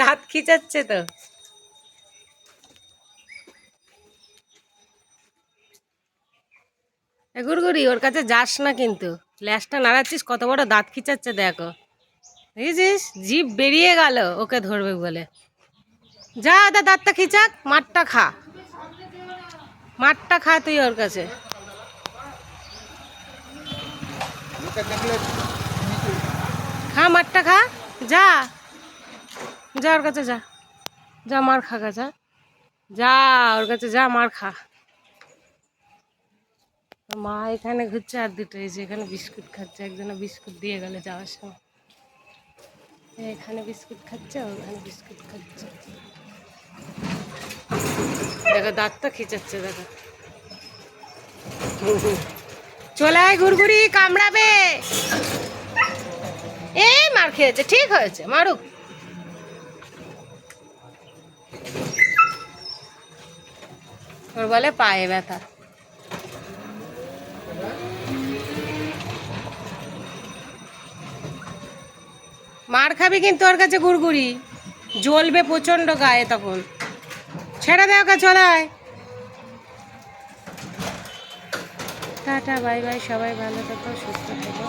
দাঁত খিচাচ্ছে তো। গুড়গুড়ি ওর কাছে যাস না কিন্তু, ল্যাসটা নাড়াচ্ছিস, কত বড় দাঁত খিচাচ্ছে দেখো, বুঝেছিস? জিভ বেরিয়ে গেল ওকে ধরবে বলে। যা দাঁতটা খিচাক, মাঠটা খা, মাঠটা খা তুই ওর কাছে। খা মাঠটা খা, যা যা ওর কাছে যা, যা মার খা গা, যা যা ওর কাছে যা, মার খা। মা এখানে ঘুরছে আর দুটো এসে এখানে বিস্কুট খাচ্ছে, একজনে বিস্কুট দিয়ে গেলে যাওয়ার সময়। এখানে বিস্কুট খাচ্ছে, ওখানে বিস্কুট খাচ্ছে। দেখো দাঁতটা খিচাচ্ছে, দেখো। চলে আয় ঘুরঘুরি, কামড়াবে। এই মার খেয়েছে, ঠিক হয়েছে, মারুক। ওর বলে পায়ে ব্যথা। মার খাবি কিন্তু ওর কাছে ঘুরঘুরি, জ্বলবে প্রচন্ড গায়ে তখন। ছেড়ে দে ওকে, চলায়। টাটা বাই বাই, সবাই ভালো থেকো, সুস্থ থেকো।